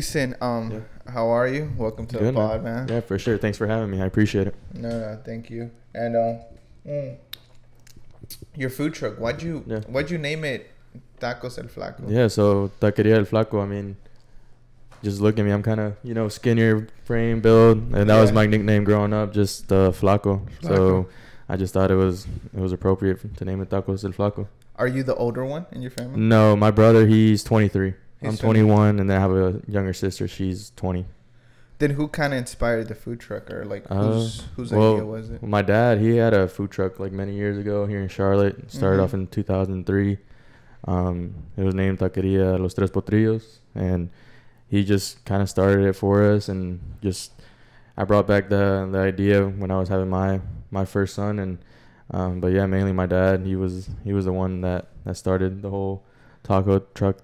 Nason, how are you? Welcome to the pod, man. Yeah, for sure. Thanks for having me. I appreciate it. No, thank you. And your food truck, why'd you name it Tacos El Flaco? Yeah, so Taqueria El Flaco, I mean, just look at me. I'm kind of, skinnier frame build, and that was my nickname growing up, just Flaco. So I just thought it was appropriate to name it Tacos El Flaco. Are you the older one in your family? No, my brother, he's 23. I'm 21, and then I have a younger sister. She's 20. Then who kind of inspired the food truck, or like whose idea was it? My dad, he had a food truck like many years ago here in Charlotte. It started off in 2003. It was named Taqueria Los Tres Potrillos, and he just kind of started it for us. And just I brought back the idea when I was having my first son, and but yeah, mainly my dad. He was the one that started the whole taco truck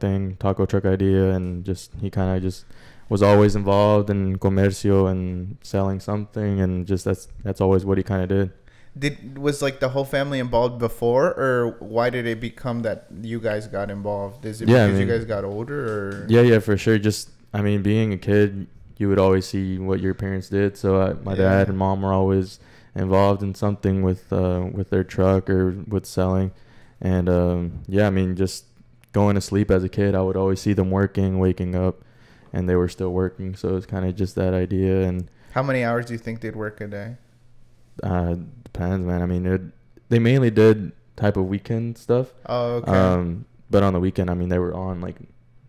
idea, and just he kind of just was always involved in comercio and selling something, and just that's always what he kind of did. Was like the whole family involved before, or why did it become that you guys got involved? Is it because you guys got older, or? Yeah, for sure. Just being a kid, you would always see what your parents did. So my dad and mom were always involved in something with their truck or with selling, and just going to sleep as a kid, I would always see them working, waking up, and they were still working. So it's kind of just that idea. And how many hours do you think they'd work a day? Depends, man. They mainly did type of weekend stuff. Oh, okay. But on the weekend, they were on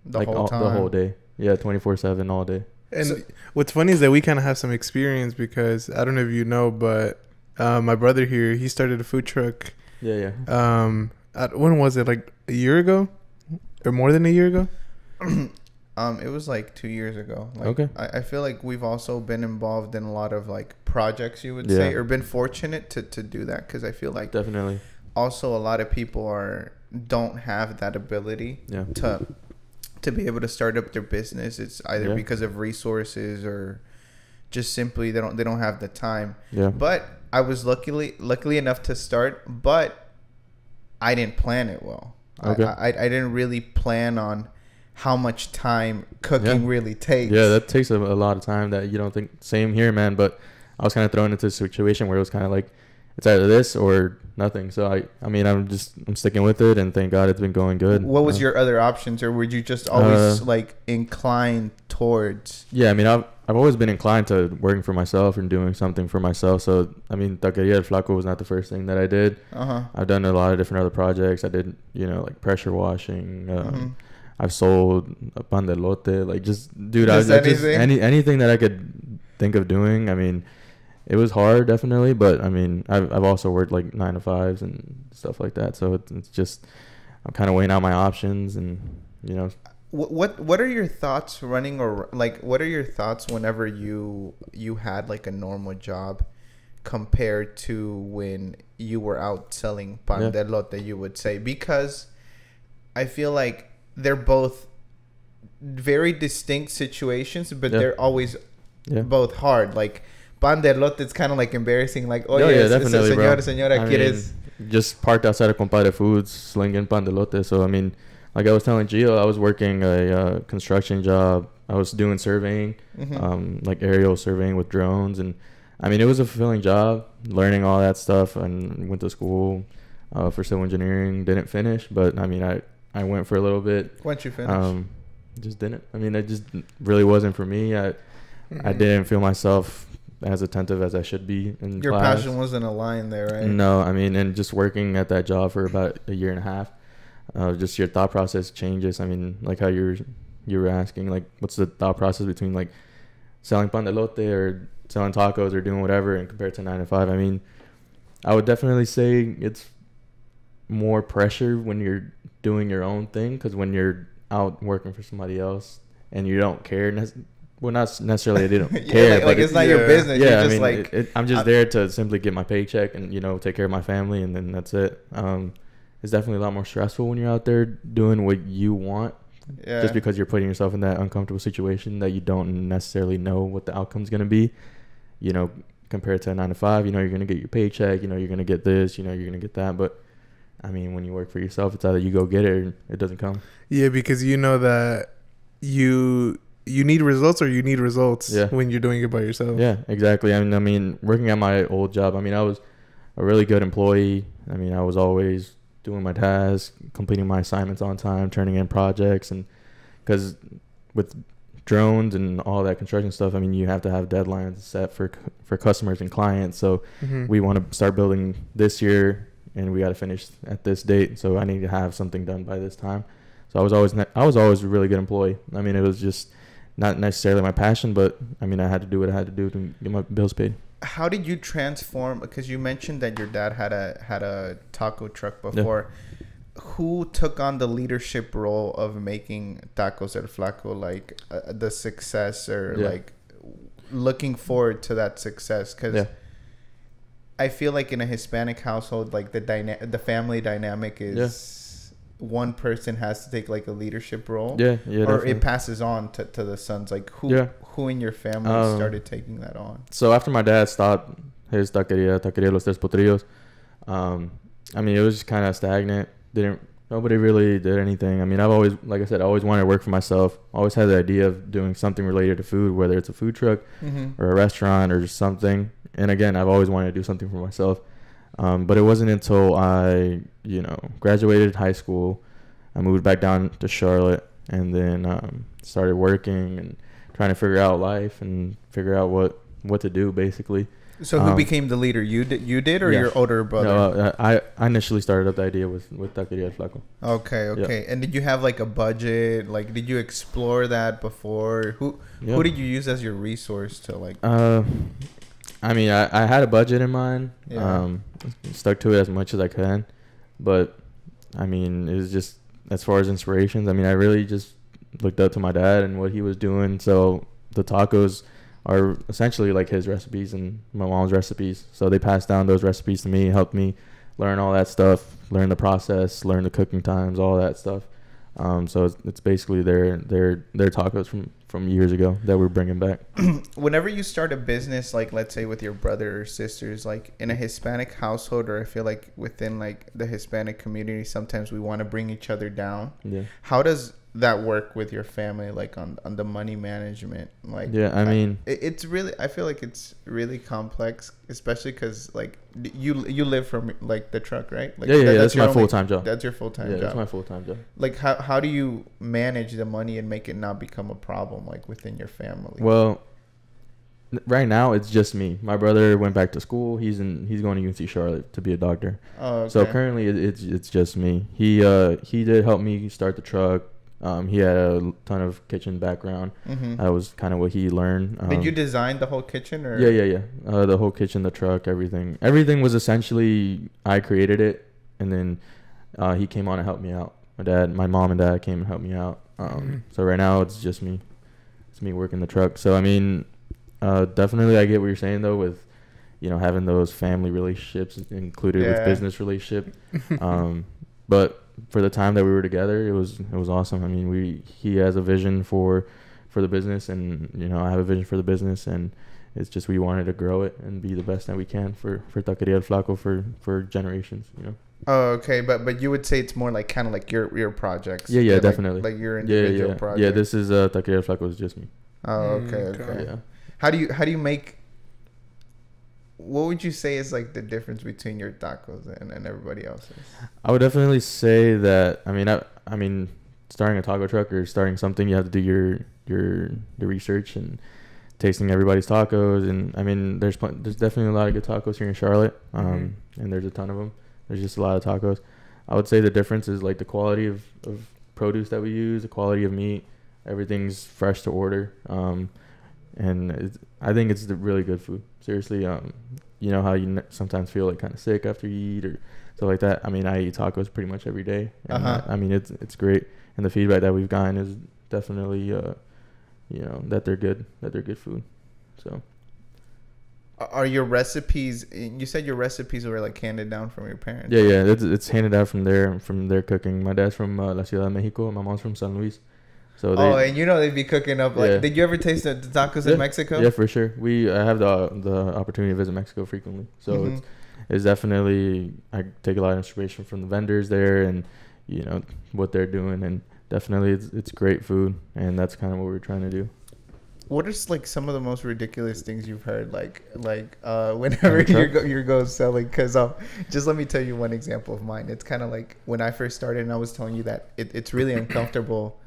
the whole day. Yeah, 24/7 all day. And what's funny is that we kind of have some experience, because I don't know if you know, but my brother here, he started a food truck. Yeah. When was it? Like a year ago, or more than a year ago? It was like 2 years ago. Okay. I feel like we've also been involved in a lot of like projects, you would say, or been fortunate to do that, because I feel like definitely also a lot of people don't have that ability to be able to start up their business. It's either because of resources or just simply they don't have the time. Yeah. But I was luckily enough to start, but I didn't plan it well. Okay. I didn't really plan on how much time cooking really takes. Yeah, that takes a lot of time that you don't think. Same here, man. But I was kind of thrown into a situation where it was kind of like, it's either this or nothing. So I'm sticking with it, and thank God it's been going good. What was your other options, or were you just always inclined towards? Yeah, I've always been inclined to working for myself and doing something for myself. So Taqueria El Flaco was not the first thing that I did. I've done a lot of different other projects. I did like pressure washing. I've sold a pan de elote, anything that I could think of doing. It was hard, definitely, but I've also worked like 9 to 5s and stuff like that. So it's just, I'm kind of weighing out my options, and What are your thoughts running, or like what are your thoughts whenever you had like a normal job compared to when you were out selling pan de elote, you would say? Because I feel like they're both very distinct situations, but they're always both hard. Like pan de elote, it's kind of like embarrassing. Like, definitely, señora, ¿quieres? Just parked outside of Compadre Foods, slinging pan de elote. So like I was telling Gio, I was working a construction job. I was doing surveying, like aerial surveying with drones, and it was a fulfilling job. Learning all that stuff, and went to school for civil engineering. Didn't finish, but I went for a little bit. Once you finish, just didn't. It just really wasn't for me. I didn't feel myself as attentive as I should be in your class. Passion wasn't aligned there, right? No, and just working at that job for about a year and a half, just your thought process changes. Like how you were asking, like what's the thought process between like selling pan de elote or selling tacos or doing whatever, and compared to 9 to 5. I would definitely say it's more pressure when you're doing your own thing, because when you're out working for somebody else and you don't care, well, not necessarily they don't care, but it's not your business. Yeah, you're just I'm just there to simply get my paycheck and take care of my family, and then that's it. It's definitely a lot more stressful when you're out there doing what you want, just because you're putting yourself in that uncomfortable situation that you don't necessarily know what the outcome's going to be. Compared to a 9 to 5, you're going to get your paycheck, you're going to get this, you're going to get that, but when you work for yourself, it's either you go get it or it doesn't come. Yeah, because that you need results or you need results Yeah. when you're doing it by yourself. Yeah, exactly. I mean, working at my old job, I mean, I was a really good employee. I mean, I was always doing my tasks, completing my assignments on time, turning in projects, and because with drones and all that construction stuff, I mean, you have to have deadlines set for customers and clients. So we want to start building this year, and we got to finish at this date. So I need to have something done by this time. So I was always a really good employee. I mean, it was just not necessarily my passion, but I mean, I had to do what I had to do to get my bills paid. How did you transform? Because you mentioned that your dad had a taco truck before. Yeah. Who took on the leadership role of making Tacos El Flaco like the success, or like looking forward to that success? Because I feel like in a Hispanic household, like the family dynamic is one person has to take like a leadership role. Or definitely. It passes on to the sons. Like who in your family started taking that on? So after my dad stopped his taqueria Los Tres Potrillos, I mean, it was just kind of stagnant. Nobody really did anything. I mean, I've always, like I said, I always wanted to work for myself. Always had the idea of doing something related to food, whether it's a food truck or a restaurant or just something. And again, I've always wanted to do something for myself. But it wasn't until I, graduated high school, I moved back down to Charlotte, and then started working and trying to figure out life and figure out what to do, basically. So who became the leader? You did, or your older brother? No, I initially started up the idea with Taqueria El Flaco. Okay. And did you have like a budget? Like, did you explore that before? Who did you use as your resource to like? I mean, I had a budget in mind. Stuck to it as much as I can, but I mean, it was just as far as inspirations. I mean, I really just looked up to my dad and what he was doing. So the tacos are essentially like his recipes and my mom's recipes. So they passed down those recipes to me, helped me learn all that stuff, learn the process, learn the cooking times, all that stuff. So it's basically their tacos from years ago that we're bringing back. Whenever you start a business, like let's say with your brother or sisters, like in a Hispanic household, or I feel like within like the Hispanic community, sometimes we want to bring each other down. Yeah. How does that work with your family, like on the money management? Like, I mean, it's really, I feel like it's really complex, especially because like you live from like the truck, right? Like, that's my full-time job. That's your full-time job. That's my full-time job. Like how do you manage the money and make it not become a problem like within your family? Well, right now it's just me. My brother went back to school. He's going to UNC Charlotte to be a doctor. Oh, okay. So currently it's just me. He did help me start the truck. He had a ton of kitchen background. That was kind of what he learned. Did you design the whole kitchen? Or? Yeah. The whole kitchen, the truck, everything. Everything was essentially, I created it, and then he came on and helped me out. My mom and dad came and helped me out. So right now it's just me. It's me working the truck. So I mean, definitely I get what you're saying though, with having those family relationships included with business relationship. But for the time that we were together, it was awesome. I mean, he has a vision for the business, and I have a vision for the business, and it's just we wanted to grow it and be the best that we can for Taqueria El Flaco for generations. Oh, okay, but you would say it's more like kind of like your projects. Yeah, definitely. Like your individual project. Yeah, this is Taqueria El Flaco is just me. Oh, okay. Yeah. How do you make? What would you say is like the difference between your tacos and everybody else's? I would definitely say that I mean starting a taco truck or starting something, you have to do your research and tasting everybody's tacos. And I mean there's definitely a lot of good tacos here in Charlotte, and there's a ton of them. There's just a lot of tacos. I would say the difference is like the quality of produce that we use, the quality of meat. Everything's fresh to order. And I think it's really good food. Seriously, you know how you sometimes feel like kind of sick after you eat or stuff like that. I mean, I eat tacos pretty much every day. And I mean, it's great. And the feedback that we've gotten is definitely, that they're good food. So. Are your recipes? You said your recipes were like handed down from your parents. Yeah. It's handed out from their cooking. My dad's from La Ciudad de Mexico. My mom's from San Luis. So and they'd be cooking up like. Yeah. Did you ever taste the tacos in Mexico? Yeah, for sure. I have the opportunity to visit Mexico frequently, so it's definitely I take a lot of inspiration from the vendors there and what they're doing, and definitely it's great food, and that's kind of what we're trying to do. What are like some of the most ridiculous things you've heard, whenever you're go selling? Because just let me tell you one example of mine. It's kind of like when I first started, and I was telling you that it's really uncomfortable,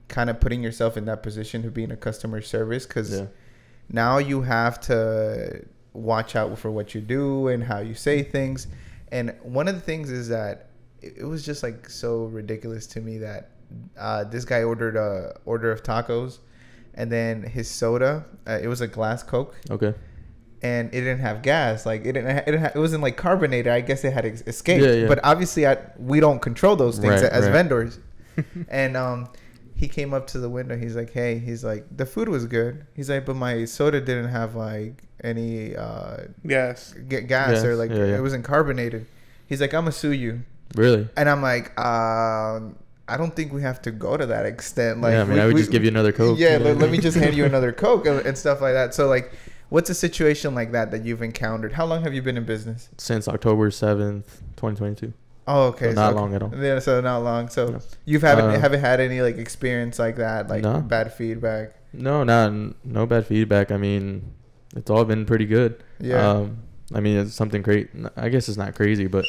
kind of putting yourself in that position to be in a customer service, because now you have to watch out for what you do and how you say things. And one of the things is that it was just like so ridiculous to me that this guy ordered a order of tacos. And then his soda, it was a glass Coke. Okay. And it didn't have gas. Like it wasn't like carbonated. I guess it had escaped. Yeah. But obviously, we don't control those things as vendors. And he came up to the window. He's like, "Hey," he's like, "the food was good." He's like, "But my soda didn't have like any gas or like it wasn't carbonated." He's like, "I'm gonna sue you." Really? And I'm like, I don't think we have to go to that extent. Like, I would just give you another Coke. Yeah, let me just hand you another Coke and stuff like that. So, like, what's a situation like that you've encountered? How long have you been in business? Since October 7th, 2022. Oh, okay. So not long at all. Yeah, so not long. So you haven't had any like experience like that, like bad feedback? No bad feedback. I mean, it's all been pretty good. Yeah. I mean, it's something great. I guess it's not crazy, but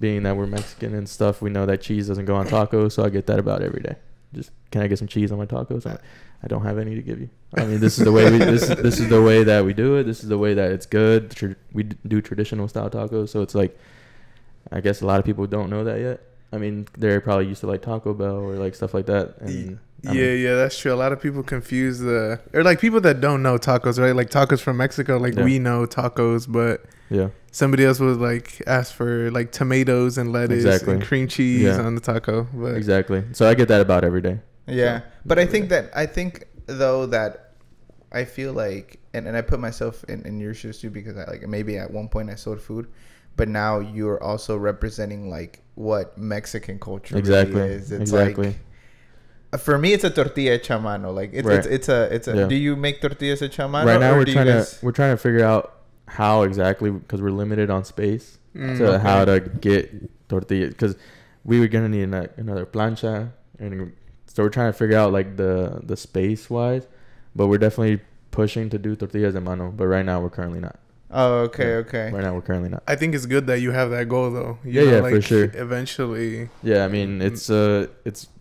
being that we're Mexican and stuff, we know that cheese doesn't go on tacos, so I get that about every day. Just, can I get some cheese on my tacos? I don't have any to give you. I mean, this is the way this is the way that we do it. This is the way that it's good. We do traditional style tacos, so it's like, I guess a lot of people don't know that yet. I mean, they're probably used to like Taco Bell or like stuff like that. And yeah, that's true. A lot of people confuse or like people that don't know tacos, right? Like tacos from Mexico, like we know tacos, but somebody else would like ask for like tomatoes and lettuce and cream cheese on the taco. But exactly. So I get that about every day. Yeah, so, but I think though that I feel like, and I put myself in your shoes too, because I like maybe at one point I sold food, but now you're also representing like what Mexican culture really is. It's like, for me, it's a tortilla hecha a mano. Like it's a. Do you make tortillas hecha a mano? Right now, we're trying to figure out how exactly, because we're limited on space, how to get tortillas, because we were gonna need another plancha, and so we're trying to figure out like the space wise, but we're definitely pushing to do tortillas en mano. But right now, we're currently not. Oh, okay. Right now, we're currently not. I think it's good that you have that goal, though. For sure. Eventually. Yeah, I mean, it's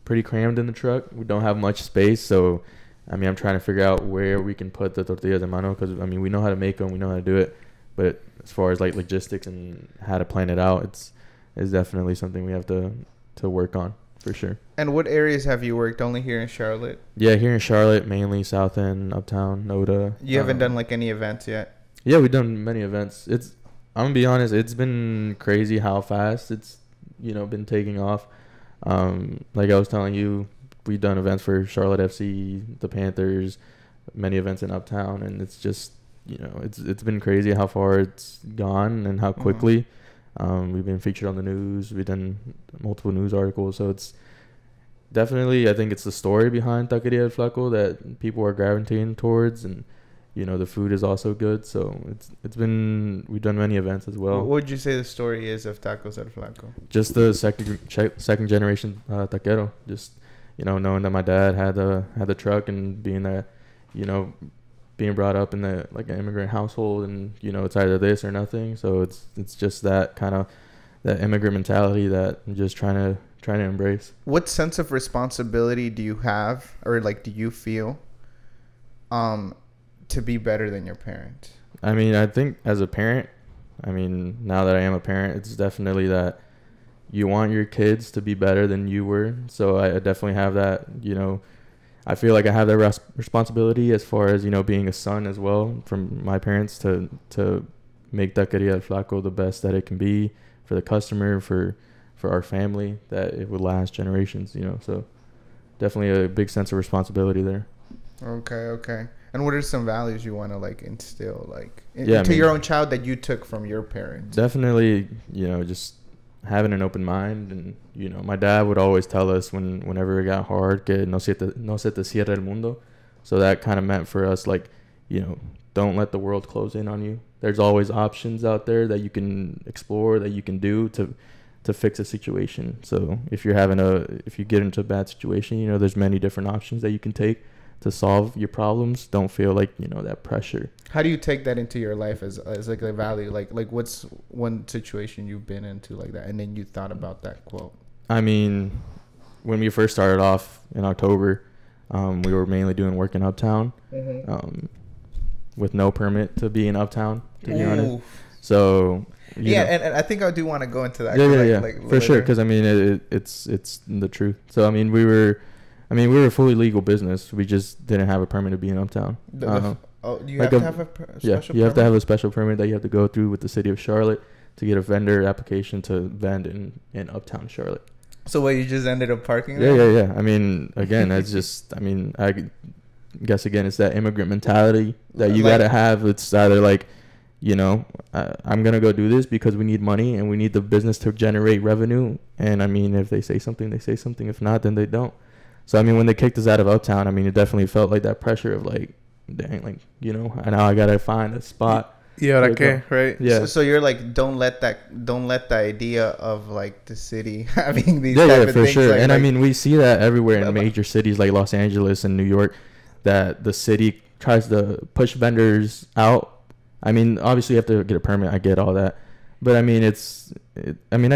pretty crammed in the truck. We don't have much space, so I mean, I'm trying to figure out where we can put the tortillas en mano, because I mean, we know how to make them, we know how to do it, but as far as like logistics and how to plan it out, it's definitely something we have to work on for sure. And what areas have you worked? Only here in Charlotte? Yeah, here in Charlotte, mainly South End, Uptown, Noda. You haven't done like any events yet? Yeah, we've done many events. I'm gonna be honest, it's been crazy how fast it's been taking off. Like I was telling you, we've done events for Charlotte FC, the Panthers, many events in Uptown, and it's just it's been crazy how far it's gone and how quickly. We've been featured on the news. We've done multiple news articles, so it's definitely, I think it's the story behind Taqueria del Flaco that people are gravitating towards, and the food is also good, so we've done many events as well. What would you say the story is of Tacos del Flaco? Just the second generation taquero. Just knowing that my dad had the truck, and being that being brought up in the like an immigrant household, and it's either this or nothing. So it's just that kind of that immigrant mentality that I'm just trying to embrace. What sense of responsibility do you have, or like do you feel to be better than your parents? I mean, I think as a parent, now that I am a parent, it's definitely that you want your kids to be better than you were. So I definitely have that, I feel like I have that responsibility as far as, being a son as well from my parents to make Taqueria del Flaco the best that it can be for the customer, for our family, that it would last generations, so definitely a big sense of responsibility there. Okay. And what are some values you want to like instill into your own child that you took from your parents? Definitely, just having an open mind. And my dad would always tell us whenever it got hard, que no se te cierra el mundo. So that kind of meant for us, like, don't let the world close in on you. There's always options out there that you can explore, that you can do to fix a situation. So if you get into a bad situation, you know, there's many different options that you can take to solve your problems. Don't feel like, you know, that pressure. How do you take that into your life as like a value? Like what's one situation you've been into like that, and then you thought about that quote? I mean, when we first started off in October, we were mainly doing work in Uptown, with no permit to be in Uptown, to be honest. So yeah, and I think I do want to go into that. Yeah, for sure. Because I mean, it's the truth. So I mean, we were a fully legal business. We just didn't have a permit to be in Uptown. You have to have a special you have to have a special permit that you have to go through with the city of Charlotte to get a vendor application to vend in Uptown Charlotte. So what, you just ended up parking there? Yeah. I mean, again, that's just, I mean, I guess, again, it's that immigrant mentality that you got to have. It's either like, you know, I'm going to go do this because we need money and we need the business to generate revenue. And I mean, if they say something, they say something. If not, then they don't. So, I mean, when they kicked us out of Uptown, I mean, it definitely felt like that pressure of like, dang, like, you know, now I got to find a spot. Yeah, okay, right? Yeah. So you're like, don't let the idea of like the city having these type of for things, sure. like, and I mean, we see that everywhere in major cities like Los Angeles and New York, that the city tries to push vendors out. I mean, obviously you have to get a permit. I get all that, but I mean, I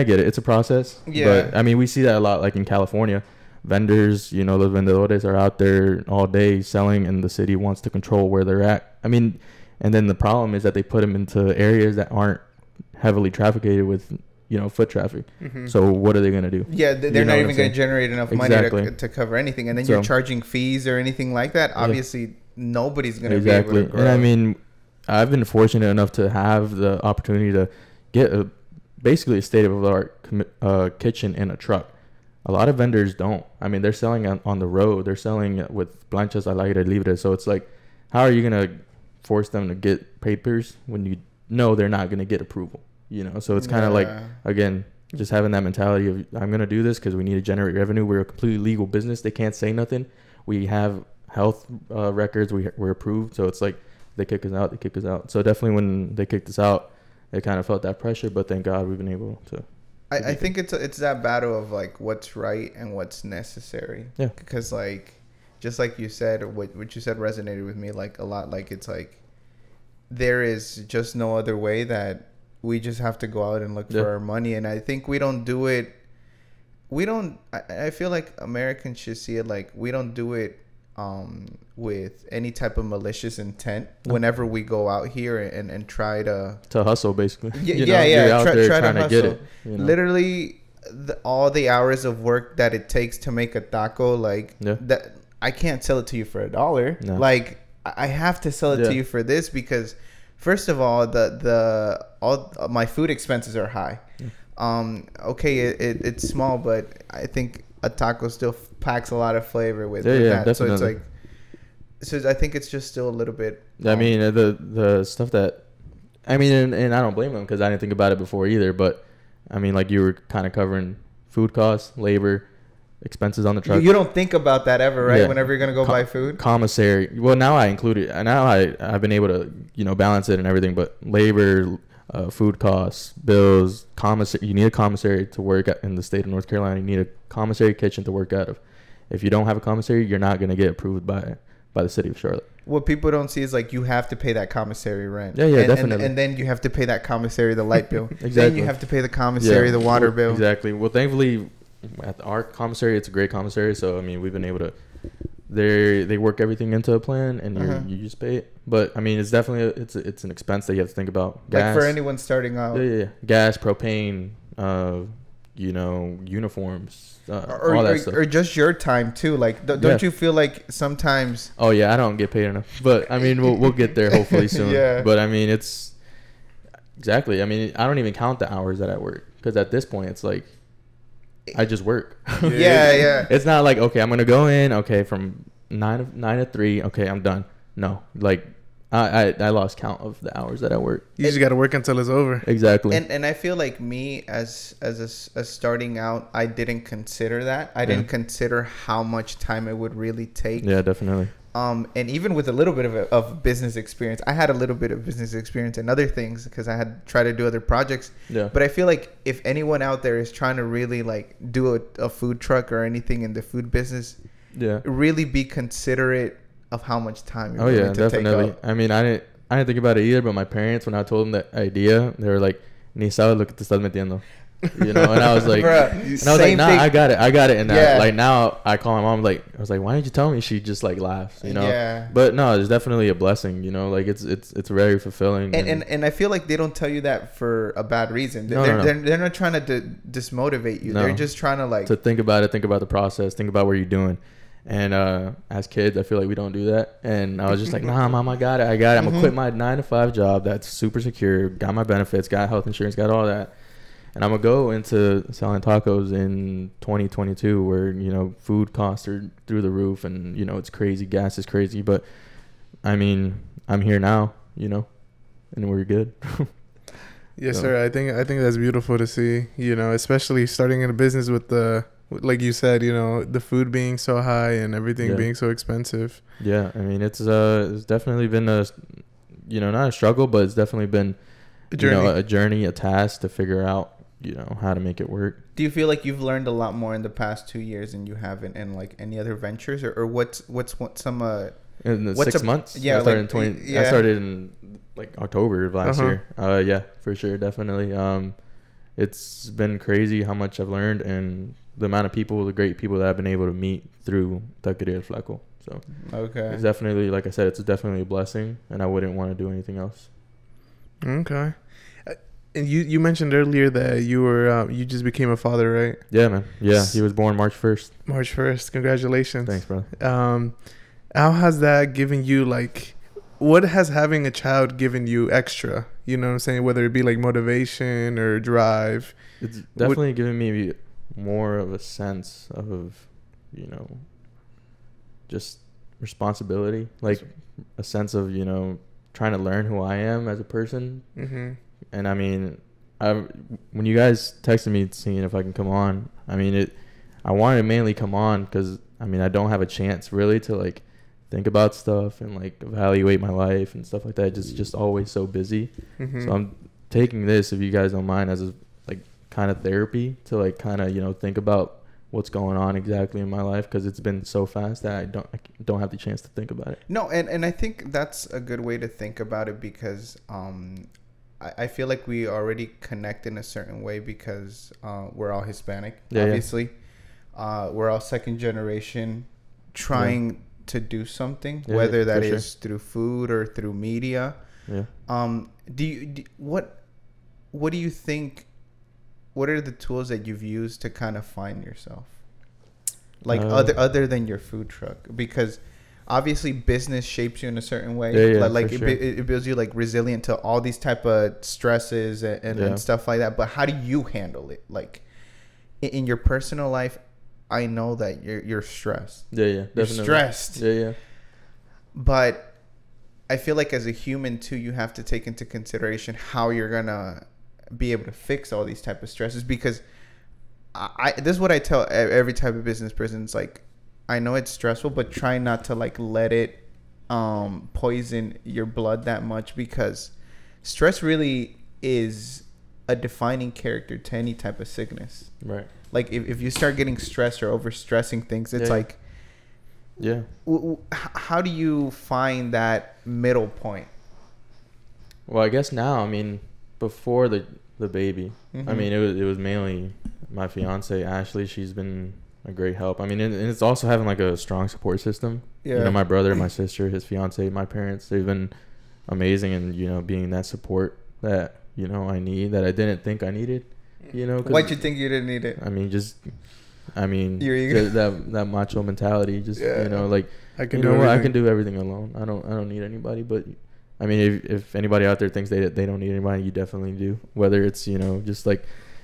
get it. It's a process. Yeah. But I mean, we see that a lot, like in California. Vendors, you know, the vendedores are out there all day selling, and the city wants to control where they're at. I mean. And then the problem is that they put them into areas that aren't heavily trafficked with, you know, foot traffic. So what are they going to do? Yeah, they're not even going to generate enough money to cover anything. And then you're charging fees or anything like that. Obviously, nobody's going to be able to grow. And I mean, I've been fortunate enough to have the opportunity to get basically a state-of-the-art kitchen in a truck. A lot of vendors don't. I mean, they're selling on the road. They're selling with planchas al aire libre. So it's like, how are you going to force them to get papers when you know they're not going to get approval, you know? So it's kind of like, again, just having that mentality of, I'm going to do this because we need to generate revenue. We're a completely legal business. They can't say nothing. We have health records. We're approved. So it's like, they kick us out. So definitely when they kicked us out, it kind of felt that pressure, but thank God we've been able to. I think it's that battle of like what's right and what's necessary. Yeah. Because like, just like you said, what you said resonated with me like a lot. Like, it's like there is just no other way, that we just have to go out and look for our money. And I think we don't do it. I feel like Americans should see it like we don't do it with any type of malicious intent whenever we go out here and try to hustle, basically. You're out there trying to get it. You know? Literally, all the hours of work that it takes to make a taco, like that. I can't sell it to you for $1. No. Like, I have to sell it to you for this because, first of all, all my food expenses are high. Okay, it's small, but I think a taco still packs a lot of flavor with that. Definitely. So it's like, I think it's just still a little bit. I mean, the stuff that, I mean, and I don't blame them because I didn't think about it before either. But I mean, like, you were kind of covering food costs, labor, expenses on the truck. You don't think about that ever, right? Yeah. Whenever you're gonna go buy food, commissary. Well, now I include it. Now I've been able to, you know, balance it and everything. But labor, food costs, bills, commissary. You need a commissary to work in the state of North Carolina. You need a commissary kitchen to work out of. If you don't have a commissary, you're not gonna get approved by the city of Charlotte. What people don't see is like you have to pay that commissary rent. Yeah, definitely. And then you have to pay that commissary the light bill. Exactly. Then you have to pay the commissary the water bill. Exactly. Well, thankfully, at our commissary, it's a great commissary. So I mean, we've been able to. They work everything into a plan, and you just pay it. But I mean, it's definitely it's an expense that you have to think about. Gas. Like for anyone starting out. Yeah. Gas, propane, you know, uniforms, all that stuff. Or just your time too. Like, don't you feel like sometimes? Oh yeah, I don't get paid enough. But I mean, we'll get there hopefully soon. Yeah. But I mean, it's exactly. I mean, I don't even count the hours that I work because at this point, it's like. I just work. Yeah. It's not like, okay, I'm gonna go in. Okay, from 9 to 3. Okay, I'm done. No, like I lost count of the hours that I work. You just got to work until it's over. Exactly. And I feel like me as starting out, I didn't consider that. I didn't consider how much time it would really take. Yeah, definitely. And even with a little bit of business experience, I had a little bit of business experience in other things because I had tried to do other projects. Yeah. But I feel like if anyone out there is trying to really like do a food truck or anything in the food business, really be considerate of how much time you're going to definitely. take up. I mean, I didn't think about it either, but my parents, when I told them that idea, they were like, "Ni sabes lo que te estás metiendo." You know, and I was like, nah, I got it. And like now I call my mom, like, I was like, why didn't you tell me? She just like laughs, you know. Yeah. But no, it's definitely a blessing, you know. Like it's very fulfilling. And I feel like they don't tell you that for a bad reason. They're not trying to dismotivate you. No. They're just trying to like to think about it, think about the process, think about what you're doing. And as kids, I feel like we don't do that. And I was just like, nah, mom, I got it. I'm gonna quit my 9-to-5 job that's super secure, got my benefits, got health insurance, got all that. And I'm going to go into selling tacos in 2022 where, you know, food costs are through the roof and, you know, it's crazy. Gas is crazy. But, I mean, I'm here now, you know, and we're good. Yes, sir. I think that's beautiful to see, you know, especially starting in a business with like you said, you know, the food being so high and everything being so expensive. Yeah. I mean, it's definitely been you know, not a struggle, but it's definitely been a journey, a task to figure out, you know, how to make it work. Do you feel like you've learned a lot more in the past 2 years than you have in like any other ventures, or what's some in the 6 months? Yeah, I started in like October of last year. Yeah, for sure, definitely. It's been crazy how much I've learned and the amount of people, the great people that I've been able to meet through Taqueria El Flaco. So it's definitely, like I said, it's definitely a blessing, and I wouldn't want to do anything else. Okay. And you mentioned earlier that you just became a father, right? Yeah, man. Yeah, he was born March 1st. March 1st. Congratulations. Thanks, bro. How has that given you, like, what has having a child given you extra? You know what I'm saying? Whether it be like motivation or drive. It's definitely given me more of a sense of, you know, just responsibility. Like a sense of, you know, trying to learn who I am as a person. Mm-hmm. And I mean, when you guys texted me seeing if I can come on, I mean, I wanted to mainly come on because, I mean, I don't have a chance really to like think about stuff and like evaluate my life and stuff like that. Just always so busy. Mm-hmm. So I'm taking this, if you guys don't mind, as a like kind of therapy to like kind of, you know, think about what's going on exactly in my life, because it's been so fast that I don't have the chance to think about it. No, and I think that's a good way to think about it, because I feel like we already connect in a certain way because we're all Hispanic, obviously. Yeah. We're all second generation trying to do something, whether that is through food or through media. Yeah. What do you think? What are the tools that you've used to kind of find yourself, like other than your food truck? Because obviously business shapes you in a certain way. Like it builds you like resilient to all these type of stresses and stuff like that. But how do you handle it? Like in your personal life, I know that you're stressed. Definitely. You're stressed. But I feel like as a human too, you have to take into consideration how you're gonna be able to fix all these type of stresses, because this is what I tell every type of business person. It's like, I know it's stressful, but try not to like let it poison your blood that much, because stress really is a defining character to any type of sickness. Right. Like if you start getting stressed or over stressing things, it's like, how do you find that middle point? Well, I guess now, I mean, before the baby, I mean, it was mainly my fiance Ashley. She's been a great help. I mean, and it's also having like a strong support system. You know, my brother, my sister, his fiance, my parents, they've been amazing, and you know, being that support that, you know, I need, that I didn't think I needed. You know, why'd you think you didn't need it? I mean, that macho mentality. Just you know, like, I can do everything alone. I don't need anybody. But I mean, if anybody out there thinks they don't need anybody, you definitely do. Whether it's, you know, just like,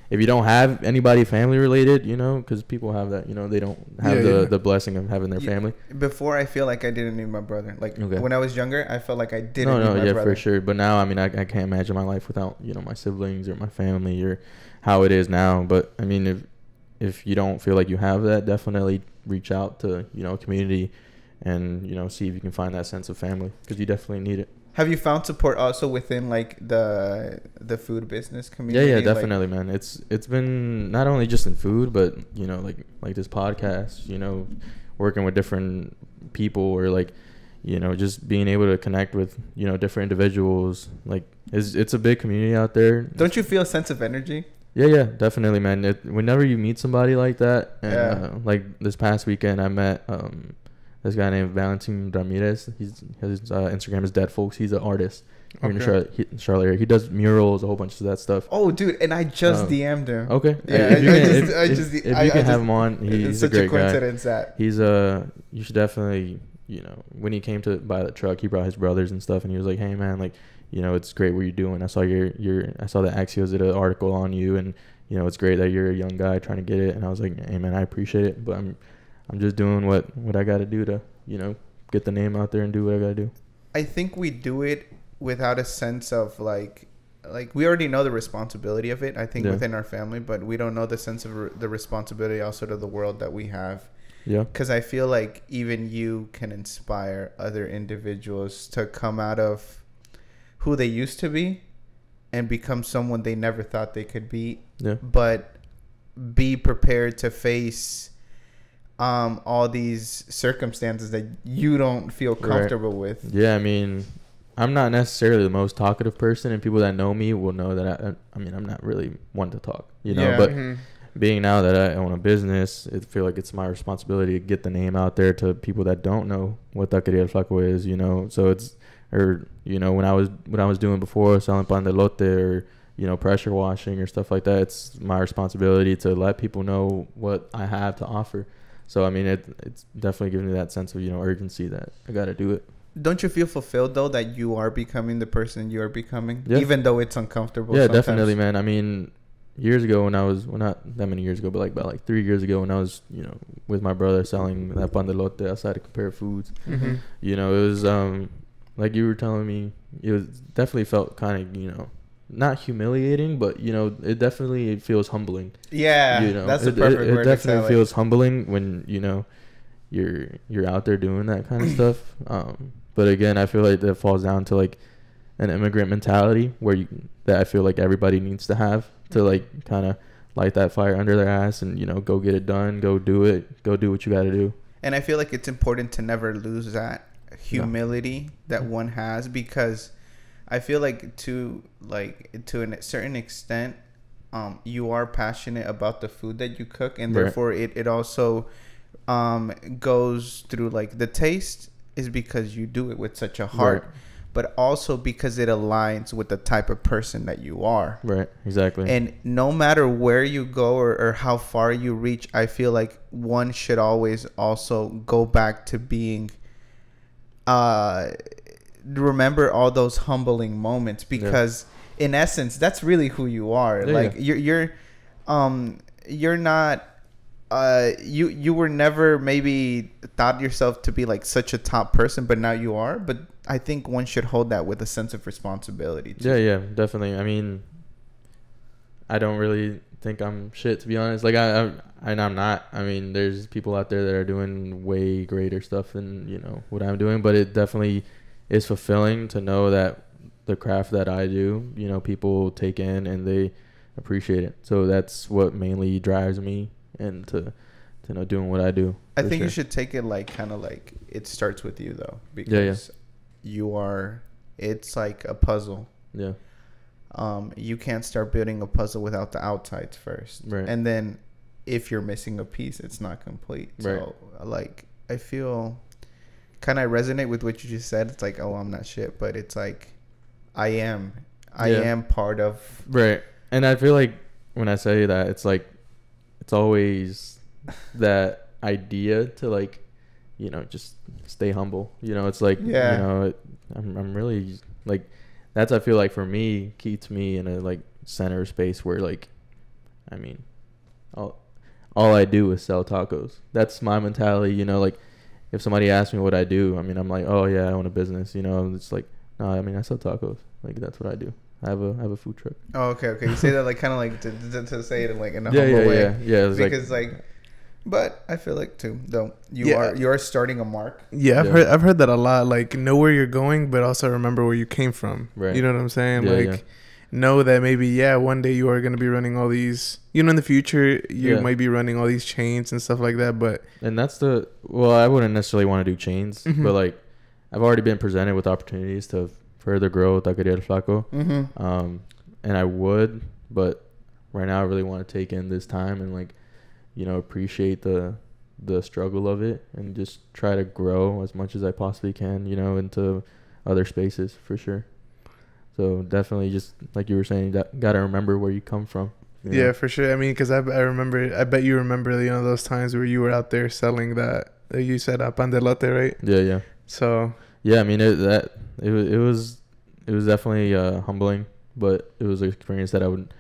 if you don't have anybody family related, you know, because people have that, you know, they don't have the blessing of having their family. Before, I feel like I didn't need my brother. Like when I was younger, I felt like I didn't need my brother. For sure. But now, I mean, I can't imagine my life without, you know, my siblings or my family or how it is now. But I mean, if you don't feel like you have that, definitely reach out to, you know, a community and, you know, see if you can find that sense of family, because you definitely need it. Have you found support also within like the food business community? Yeah, definitely, man. It's been not only just in food, but, you know, like this podcast, you know, working with different people, or like, you know, just being able to connect with, you know, different individuals. Like it's a big community out there. Don't you feel a sense of energy? Yeah, definitely, man. Whenever you meet somebody like that, and like this past weekend, I met this guy named Valentin Ramirez. His Instagram is Dead Folks. He's an artist here in Charlotte area. He does murals, a whole bunch of that stuff. Oh, dude, and I just DM'd him. Okay. Yeah, if you can have him on, he's a great guy. It's such a coincidence that he's you should definitely, you know, when he came to buy the truck, he brought his brothers and stuff, and he was like, hey man, like, you know, it's great what you're doing. I saw I saw the Axios did an article on you, and, you know, it's great that you're a young guy trying to get it. And I was like, hey man, I appreciate it, but I'm just doing what I got to do to, you know, get the name out there and do what I got to do. I think we do it without a sense of like we already know the responsibility of it, I think, within our family, but we don't know the sense of the responsibility also to the world that we have. Yeah. Because I feel like even you can inspire other individuals to come out of who they used to be and become someone they never thought they could be. Yeah. But be prepared to face all these circumstances that you don't feel comfortable with. Yeah, I mean, I'm not necessarily the most talkative person, and people that know me will know that I mean, I'm not really one to talk, you know, but being now that I own a business, I feel like it's my responsibility to get the name out there to people that don't know what Taqueria El Flaco is, you know. So it's, or, you know, when I was doing before, selling pan de lote, or, you know, pressure washing or stuff like that, it's my responsibility to let people know what I have to offer. So I mean, it's definitely giving me that sense of, you know, urgency that I got to do it. Don't you feel fulfilled though that you are becoming the person you are becoming, even though it's uncomfortable? Yeah, sometimes? Definitely, man. I mean, years ago when I was, well, not that many years ago, but like about like 3 years ago when I was, you know, with my brother selling that pan de lote outside of Compare Foods, you know, it was like you were telling me, it was definitely felt kind of, you know, not humiliating, but, you know, it feels humbling. Yeah, you know, that's the perfect word. It definitely feels humbling when, you know, you're out there doing that kind of stuff. But again, I feel like that falls down to like an immigrant mentality that I feel like everybody needs to have to like kind of light that fire under their ass and, you know, go get it done, go do it, go do what you got to do. And I feel like it's important to never lose that humility that one has, because I feel like to a certain extent, you are passionate about the food that you cook, and therefore it also goes through like the taste is because you do it with such a heart, but also because it aligns with the type of person that you are. Right, exactly. And no matter where you go or how far you reach, I feel like one should always also go back to being remember all those humbling moments, because in essence that's really who you are. You're not you were never maybe thought yourself to be like such a top person, but now you are. But I think one should hold that with a sense of responsibility too. Yeah, definitely. I mean, I don't really think I'm shit, to be honest. Like I'm not. I mean, there's people out there that are doing way greater stuff than, you know, what I'm doing, but it definitely is fulfilling to know that the craft that I do, you know, people take in and they appreciate it. So that's what mainly drives me and to know doing what I do. I think you should take it like kind of like it starts with you though, because you are, it's like a puzzle. Yeah. You can't start building a puzzle without the outsides first. Right. And then if you're missing a piece, it's not complete. So like I feel kind of resonate with what you just said. It's like, oh, I'm not shit, but it's like I am part of. Right. And I feel like when I say that, it's like it's always that idea to like, you know, just stay humble. You know, it's like, you know, I'm really like, that's, I feel like for me, keeps me in a like center space where like, I mean, all I do is sell tacos. That's my mentality, you know, like if somebody asks me what I do, I mean, I'm like, oh yeah, I own a business, you know. It's like, no, I mean, I sell tacos. Like that's what I do. I have a food truck. Oh, okay. You say that like kind of like to say it in like in a humble way. Yeah. Because like But I feel like too, though, you are starting a mark. Yeah, I've heard that a lot. Like, know where you're going, but also remember where you came from. Right. You know what I'm saying? Know that maybe one day you are going to be running all these. In the future you might be running all these chains and stuff like that. And that's I wouldn't necessarily want to do chains, but like I've already been presented with opportunities to further grow Taqueria El Flaco, and I would, but right now I really want to take in this time and like, appreciate the struggle of it and just try to grow as much as I possibly can, into other spaces for sure. So definitely, just like you were saying, got to remember where you come from. Yeah, for sure. I mean, because I remember, I bet you remember, those times where you were out there selling that you said pan de elote, right? Yeah. So yeah, I mean it was definitely humbling, but it was an experience that I would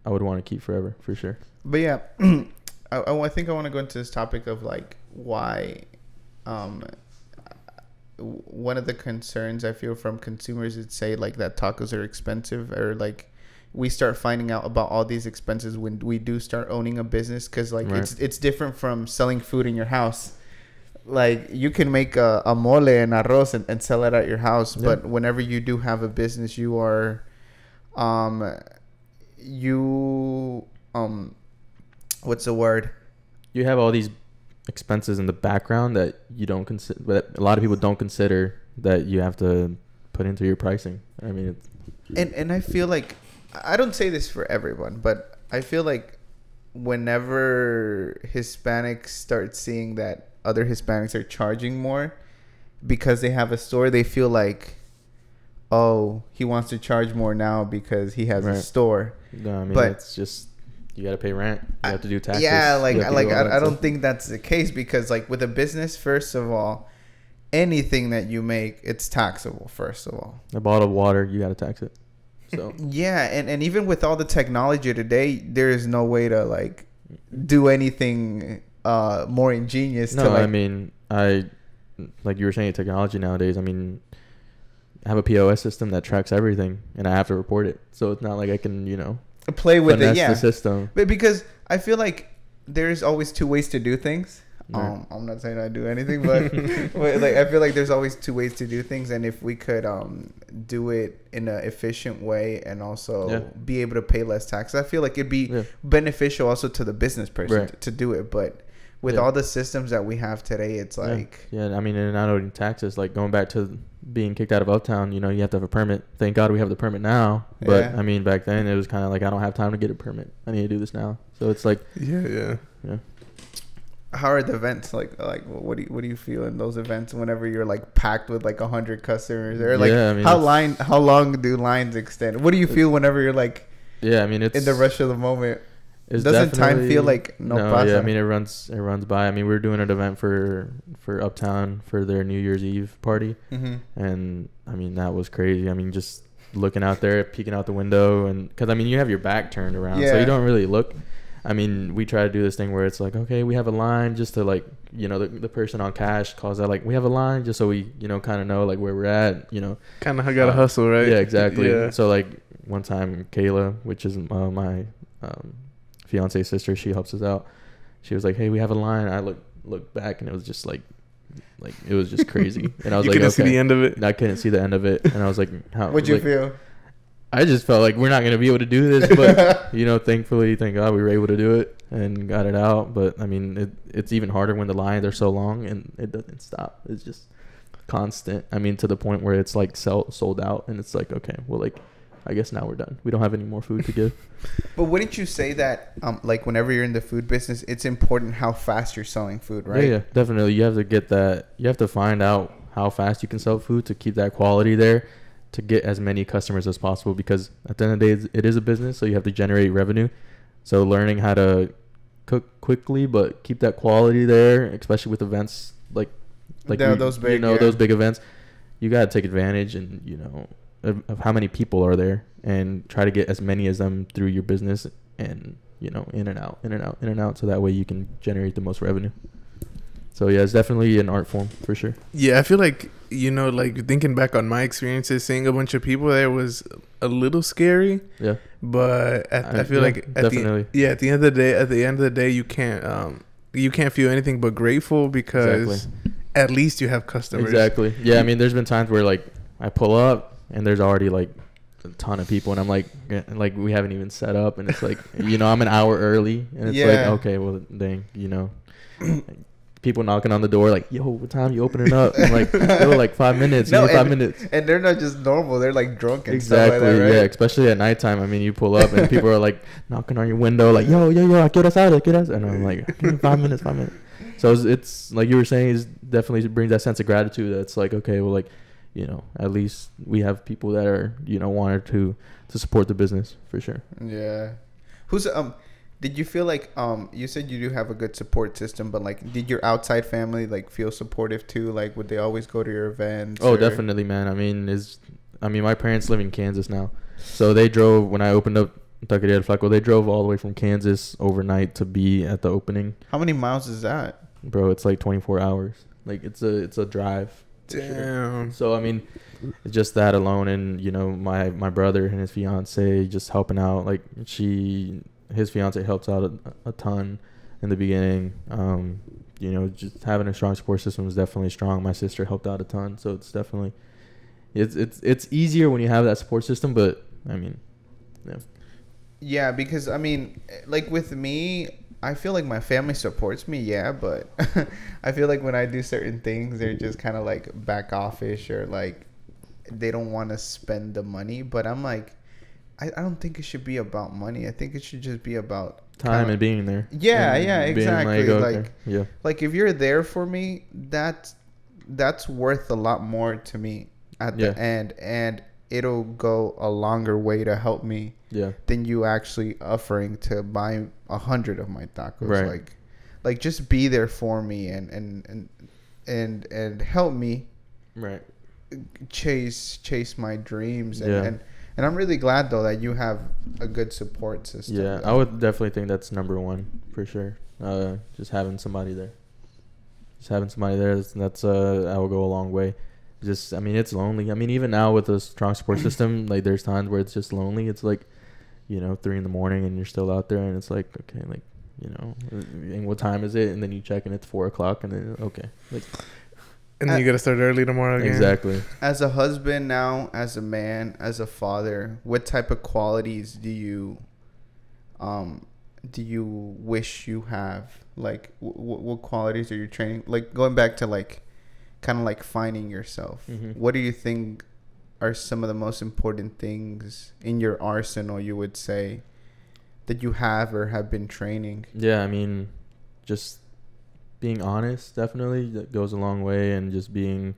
want to keep forever for sure. But yeah, I think I want to go into this topic of like why. One of the concerns I feel from consumers is say like that tacos are expensive, or like we start finding out about all these expenses when we do start owning a business, because like it's different from selling food in your house. Like you can make a mole and arroz and sell it at your house, but whenever you do have a business, you are what's the word? You have all these expenses in the background that you don't consider, but a lot of people don't consider that you have to put into your pricing. I mean, and I feel like, I don't say this for everyone, but I feel like whenever Hispanics start seeing that other Hispanics are charging more because they have a store, they feel like, oh, he wants to charge more now because he has a store. No, I mean, but it's just, you got to pay rent. You have to do taxes. Yeah, I don't think that's the case, because like with a business, first of all, anything that you make, it's taxable, first of all. A bottle of water, you got to tax it. So yeah, and even with all the technology today, there is no way to like do anything more ingenious. No, I mean, like you were saying, technology nowadays, I mean, I have a POS system that tracks everything, and I have to report it. So it's not like I can, play with it, the system. But because I feel like there's always two ways to do things. I'm not saying I do anything, but, but like I feel like there's always two ways to do things, and if we could do it in an efficient way and also be able to pay less taxes, I feel like it'd be beneficial also to the business person to do it. But with all the systems that we have today, it's like I mean, and not only taxes, like going back to being kicked out of Uptown, you have to have a permit. Thank God we have the permit now, but I mean, back then it was kind of like, I don't have time to get a permit, I need to do this now. So it's like yeah. How are the events like what do you feel in those events whenever you're like packed with like 100 customers, or like I mean, how long do lines extend? What do you feel whenever you're like I mean, it's in the rush of the moment? Doesn't time feel like no pasa? I mean, it runs by. I mean, we were doing an event for Uptown for their New Year's Eve party, and I mean, that was crazy. I mean, just looking out there, peeking out the window, and because I mean, you have your back turned around, so you don't really look. I mean, we try to do this thing where it's like, okay, we have a line, just to like, the person on cash calls out like, we have a line, just so we, kind of know like where we're at, Kind of gotta hustle, right? Yeah, exactly. Yeah. So like one time, Kayla, which is my fiance's sister, she helps us out. She was like, hey, we have a line. I looked back, and it was just like it was just crazy. And I was you like, couldn't see the end of it. I couldn't see the end of it, and I was like, how? What'd you feel? I just felt like we're not going to be able to do this, but thankfully, thank God we were able to do it and got it out. But I mean, it's even harder when the lines are so long and it doesn't stop. It's just constant. I mean, to the point where it's like sold out, and it's like, okay, well, like, I guess now we're done. We don't have any more food to give. But wouldn't you say that, like, whenever you're in the food business, it's important how fast you're selling food, right? Yeah, definitely. You have to get that. You have to find out how fast you can sell food to keep that quality there, to get as many customers as possible, because at the end of the day, it is a business, so you have to generate revenue. So learning how to cook quickly but keep that quality there, especially with events like those big, those big events, you got to take advantage and of how many people are there, and try to get as many as them through your business, and in and out, so that way you can generate the most revenue. So yeah, it's definitely an art form for sure. Yeah, I feel like, you know, like thinking back on my experiences, seeing a bunch of people there was a little scary. Yeah. But I feel like at the end of the day, you can't feel anything but grateful because at least you have customers. Exactly. Yeah, I mean, there's been times where like I pull up and there's already like a ton of people, and I'm like we haven't even set up, and it's like, you know, I'm an hour early, and it's like, okay, well, dang, you know. People knocking on the door like, yo, what time you opening up? I'm like, yo, like 5 minutes. No, 5 minutes. And they're not just normal. They're like drunk and exactly, stuff like that, right? Yeah, especially at nighttime. I mean, you pull up and people are like knocking on your window like, yo, get us out. And I'm like, 5 minutes. So it's like you were saying, it definitely brings that sense of gratitude. That's like, okay, well, like, you know, at least we have people that are, you know, wanted to support the business for sure. Yeah. Did you feel like you said you do have a good support system, but like, did your outside family like feel supportive too? Like, would they always go to your events? Oh, definitely, man. I mean, my parents live in Kansas now, so they drove when I opened up Taqueria del Flaco. They drove all the way from Kansas overnight to be at the opening. How many miles is that, bro? It's like 24 hours. Like it's a drive. Damn. Sure. So I mean, just that alone, and you know, my brother and his fiance just helping out. Like his fiance helps out a ton in the beginning. You know, just having a strong support system is definitely strong. My sister helped out a ton, so it's definitely it's easier when you have that support system. But I mean, yeah. Yeah, because I mean, like with me, I feel like my family supports me, yeah, but I feel like when I do certain things, they're just kind of like back offish, or like they don't want to spend the money. But I'm like, I don't think it should be about money. I think it should just be about time and being there. Yeah, yeah, exactly. Yeah. Like if you're there for me, that's worth a lot more to me at the end, and it'll go a longer way to help me than you actually offering to buy 100 of my tacos. Right. Like just be there for me and help me chase my dreams and I'm really glad though that you have a good support system. Yeah, I would definitely think that's number one for sure. Just having somebody there. That's that will go a long way. Just, I mean, it's lonely. I mean, even now with a strong support system, like there's times where it's just lonely. It's like, you know, 3 a.m. and you're still out there, and it's like, okay, like, you know, and what time is it? And then you check and it's 4:00, and then okay, like. And then you gotta start early tomorrow again. Exactly. As a husband now, as a man, as a father, what type of qualities do you wish you have? Like, what qualities are you training? Like, going back to like, kind of like finding yourself. Mm-hmm. What do you think are some of the most important things in your arsenal, you would say, that you have or have been training? Yeah, I mean, just being honest definitely that goes a long way, and just being,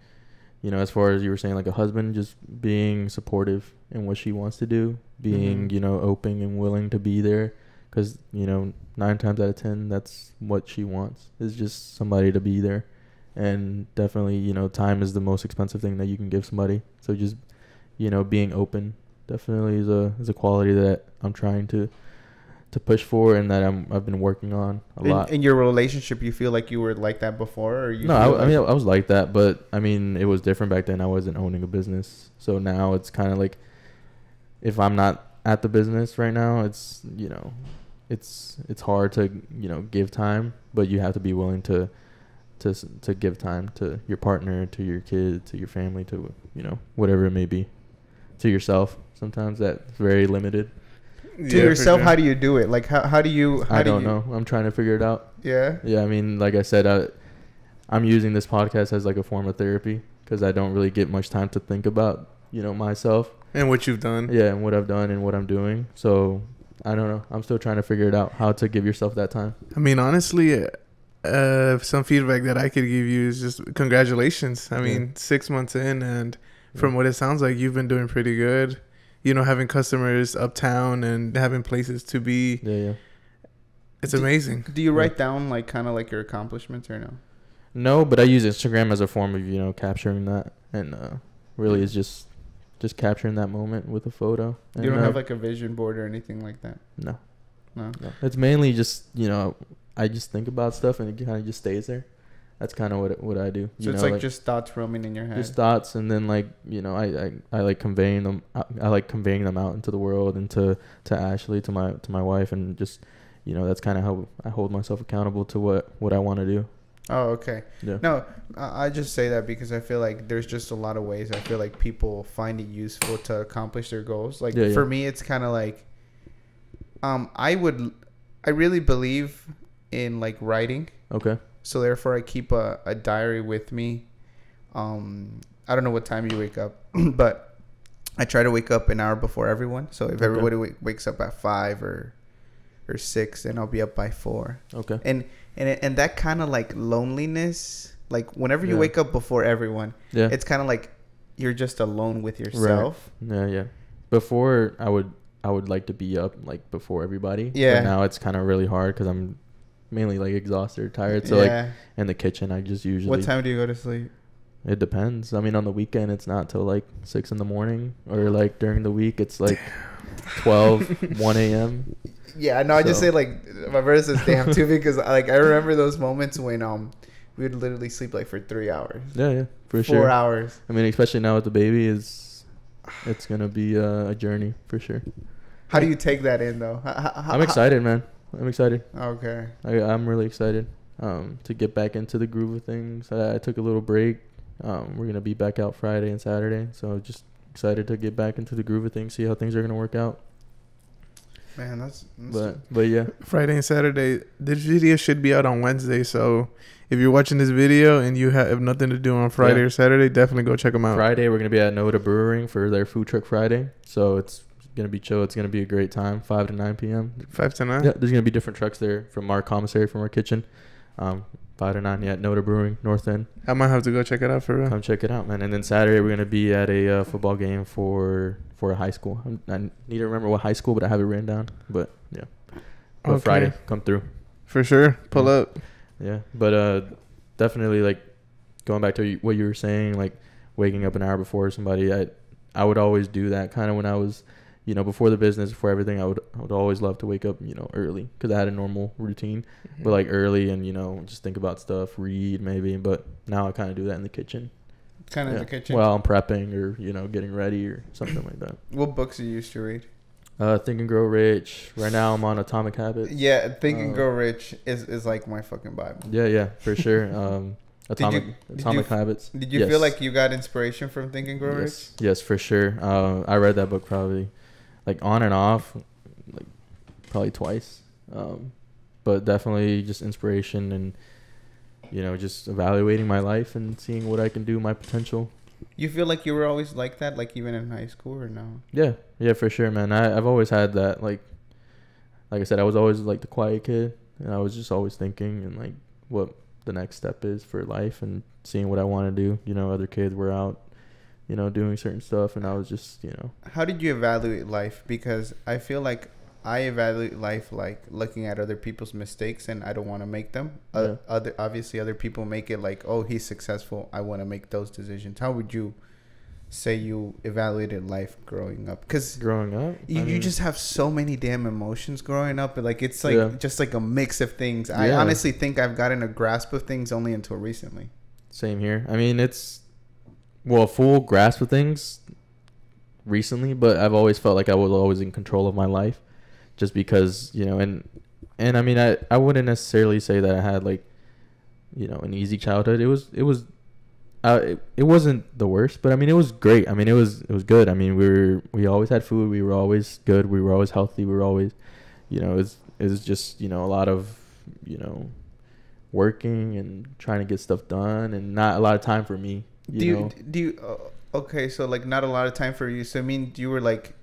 you know, as far as you were saying, like a husband, just being supportive in what she wants to do, being you know, open and willing to be there, because you know, 9 times out of 10 that's what she wants, is just somebody to be there. And definitely, you know, time is the most expensive thing that you can give somebody, so just, you know, being open definitely is a quality that I'm trying to push for, and that I've been working on a lot. In your relationship, you feel like you were like that before, or you? No, I mean, I was like that, but I mean, it was different back then. I wasn't owning a business, so now it's kind of like, if I'm not at the business right now, it's, you know, it's hard to, you know, give time, but you have to be willing to give time to your partner, to your kid, to your family, to, you know, whatever it may be, to yourself. Sometimes that's very limited. To yourself, sure. How do you do it? Like, how do you... I don't know. I'm trying to figure it out. Yeah? Yeah, I mean, like I said, I'm using this podcast as like a form of therapy, because I don't really get much time to think about, you know, myself. And what you've done. Yeah, and what I've done and what I'm doing. So, I don't know. I'm still trying to figure it out, how to give yourself that time. I mean, honestly, some feedback that I could give you is just congratulations. I mean, 6 months in, and from what it sounds like, you've been doing pretty good. You know, having customers uptown and having places to be. Yeah. It's amazing. Do you write down like kind of like your accomplishments or no? No, but I use Instagram as a form of, you know, capturing that, and really it's just capturing that moment with a photo. And you don't have like a vision board or anything like that? No. It's mainly just, you know, I just think about stuff and it kind of just stays there. that's kind of what I do. So it's like just thoughts roaming in your head. Just thoughts, and then like I like conveying them. I like conveying them out into the world and to Ashley, to my wife, and just that's kind of how I hold myself accountable to what I want to do. Oh, okay. Yeah. No, I just say that because I feel like there's just a lot of ways I feel like people find it useful to accomplish their goals. Like for me, it's kind of like, I really believe in like writing. Okay. So therefore I keep a diary with me. I don't know what time you wake up, but I try to wake up an hour before everyone. So if everybody wakes up at 5 or 6, then I'll be up by 4. Okay. And that kind of like loneliness, like whenever you wake up before everyone, it's kind of like you're just alone with yourself. Right. Yeah. Before I would like to be up like before everybody. Yeah. But now it's kind of really hard because I'm mainly like exhausted or tired. So like in the kitchen, I just usually. What time do you go to sleep? It depends. I mean, on the weekend, it's not till like 6 in the morning, or like during the week, it's like 12, 1 a.m. Yeah, no, I just say like my brother says damn too because like I remember those moments when we would literally sleep like for 3 hours. Yeah, for 4 sure. 4 hours. I mean, especially now with the baby, it's gonna be a journey for sure. How do you take that in though? I'm excited, man. I'm excited. Okay. I'm really excited to get back into the groove of things. I took a little break. We're gonna be back out Friday and Saturday, so just excited to get back into the groove of things, see how things are gonna work out. Man, that's but yeah. Friday and Saturday. This video should be out on Wednesday, so if you're watching this video and you have nothing to do on Friday or Saturday, definitely go check them out. Friday, we're going to be at Noda Brewing for their Food Truck Friday, so it's going to be chill. It's going to be a great time, 5 to 9 p.m. 5 to 9? Yeah, there's going to be different trucks there from our commissary, from our kitchen. 5 to 9, at Noda Brewing, North End. I might have to go check it out for real. Come check it out, man. And then Saturday, we're going to be at a football game for a high school. I need to remember what high school, but I have it written down. But yeah, but Friday, come through for sure. Pull up. Yeah, but definitely like going back to what you were saying, like waking up an hour before somebody. I would always do that kind of when I was, before the business, before everything. I would always love to wake up, early because I had a normal routine, but like early and just think about stuff, read maybe. But now I kind of do that in the kitchen. Kind of in the kitchen. Well, I'm prepping or getting ready or something like that. What books do you used to read? Think and Grow Rich. Right now I'm on Atomic Habits. Yeah, Think and Grow Rich is like my fucking Bible. Yeah, for sure. Atomic Habits. Did you feel like you got inspiration from Think and Grow Rich? Yes, for sure. I read that book probably like on and off, like probably twice. But definitely just inspiration and just evaluating my life and seeing what I can do, my potential. You feel like you were always like that, like even in high school or no? Yeah, for sure, man. I've always had that, like I said, I was always like the quiet kid, and I was just always thinking and like what the next step is for life and seeing what I want to do. Other kids were out, doing certain stuff, and I was just, How did you evaluate life? Because I feel like I evaluate life like looking at other people's mistakes, and I don't want to make them. Obviously, other people make it like, oh, he's successful, I want to make those decisions. How would you say you evaluated life growing up? Because growing up, you just have so many damn emotions growing up. Like it's like just like a mix of things. I honestly think I've gotten a grasp of things only until recently. Same here. I mean, it's a full grasp of things recently, but I've always felt like I was always in control of my life. Just because, and I mean, I wouldn't necessarily say that I had like, an easy childhood. It wasn't the worst, but I mean, it was great. I mean, it was good. I mean, we always had food. We were always good. We were always healthy. We were always, it was just, a lot of, working and trying to get stuff done and not a lot of time for me. Do you, okay. So like not a lot of time for you. So I mean, you were like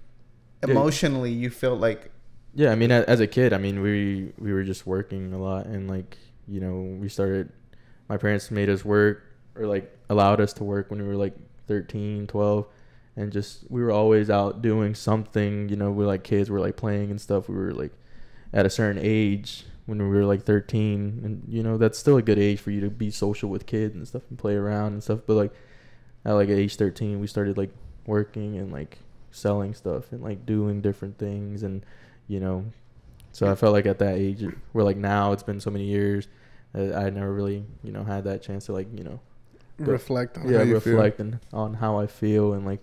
emotionally, you felt like, yeah, I mean, as a kid, I mean, we were just working a lot, and like, my parents made us work or like allowed us to work when we were like 13, 12, and just, we were always out doing something, we're like kids, we're like playing and stuff. We were like at a certain age when we were like 13, and that's still a good age for you to be social with kids and stuff and play around and stuff. But like at like age 13, we started like working and like selling stuff and like doing different things, and so I felt like at that age, we're like, now it's been so many years, I never really, had that chance to, like, reflect on how you feel. On how I feel and, like,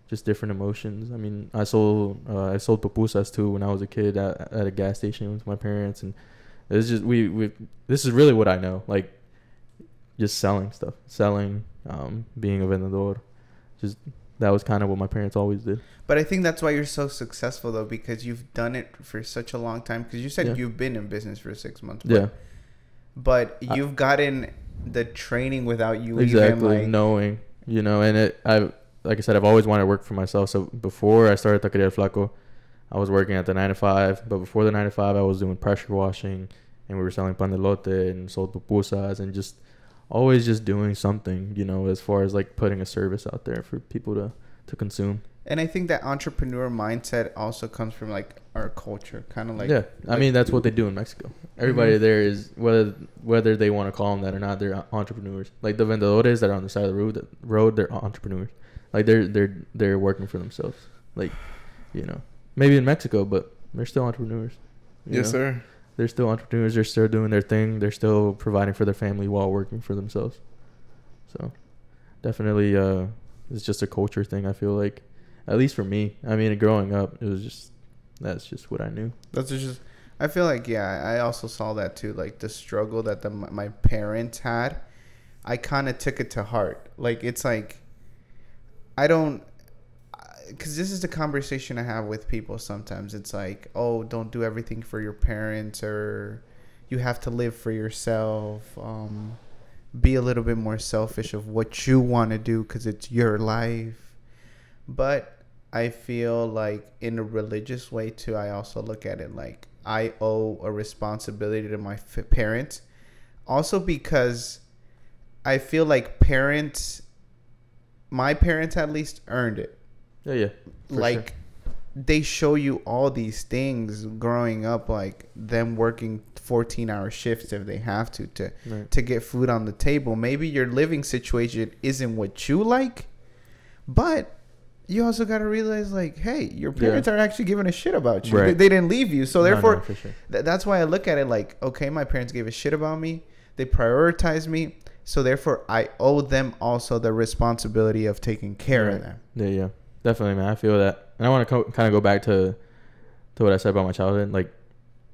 just different emotions. I mean, I sold pupusas too when I was a kid at a gas station with my parents, and it's just this is really what I know, like, just selling stuff, being a vendedor. Just that was kind of what my parents always did. But I think that's why you're so successful, though, because you've done it for such a long time. Because you said you've been in business for 6 months. But you've gotten the training without you even, like, knowing, and like I said, I've always wanted to work for myself. So before I started Taqueria El Flaco, I was working at the 9 to 5. But before the 9 to 5, I was doing pressure washing, and we were selling pan de lote and sold pupusas, and just always just doing something, as far as, like, putting a service out there for people to consume. And I think that entrepreneur mindset also comes from, like, our culture, kind of like. Yeah, I mean, that's what they do in Mexico. Everybody there is, whether they want to call them that or not, they're entrepreneurs. Like the vendedores that are on the side of the road, they're entrepreneurs. Like they're working for themselves. Like, maybe in Mexico, but they're still entrepreneurs. Yes, sir. They're still entrepreneurs. They're still doing their thing. They're still providing for their family while working for themselves. So, definitely, it's just a culture thing. I feel like, at least for me. I mean, growing up, that's just what I knew. I feel like, I also saw that too. Like the struggle that my parents had, I kind of took it to heart. Like, it's like, because this is the conversation I have with people sometimes. It's like, oh, don't do everything for your parents, or you have to live for yourself. Be a little bit more selfish of what you want to do because it's your life. But I feel like in a religious way too, I also look at it like I owe a responsibility to my parents. Also because I feel like my parents at least earned it. Yeah. Like, sure. They show you all these things growing up, like them working 14-hour shifts if they have to get food on the table. Maybe your living situation isn't what you like, but you also got to realize, like, hey, your parents are actually giving a shit about you. Right. They didn't leave you. So therefore, for sure. That's why I look at it like, okay, my parents gave a shit about me. They prioritized me. So therefore, I owe them also the responsibility of taking care of them. Yeah. Definitely, man. I feel that. And I want to kind of go back to what I said about my childhood. Like,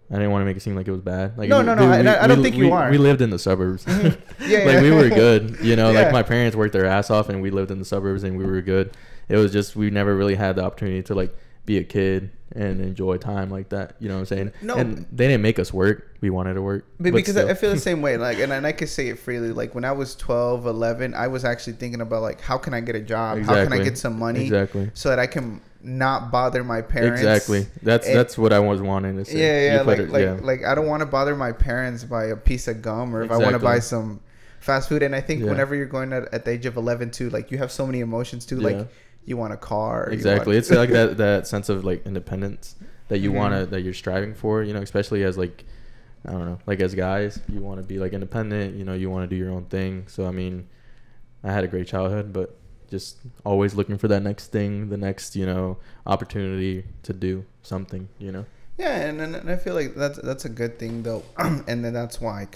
I didn't want to make it seem like it was bad. Like, no. I don't think you are. We lived in the suburbs. Mm-hmm. We were good. Like, my parents worked their ass off, and we lived in the suburbs, and we were good. It was just we never really had the opportunity to, like, be a kid and enjoy time like that. You know what I'm saying? No. And they didn't make us work. We wanted to work. Because I feel the same way. Like, and I can say it freely. Like, when I was 12, 11, I was actually thinking about, like, how can I get a job? Exactly. How can I get some money? Exactly. So that I can not bother my parents. Exactly. That's what I was wanting to say. Yeah. Like I don't want to bother my parents by a piece of gum, or if I want to buy some fast food. And I think whenever you're going at the age of 11 too, like, you have so many emotions too. Like, you want a car. Exactly. It's like that sense of, like, independence that you that you're striving for, especially as, like, I don't know, like, as guys, you want to be, like, independent, you want to do your own thing. So, I mean, I had a great childhood, but just always looking for that next thing, the next, opportunity to do something, Yeah. And I feel like that's a good thing though. And then that's why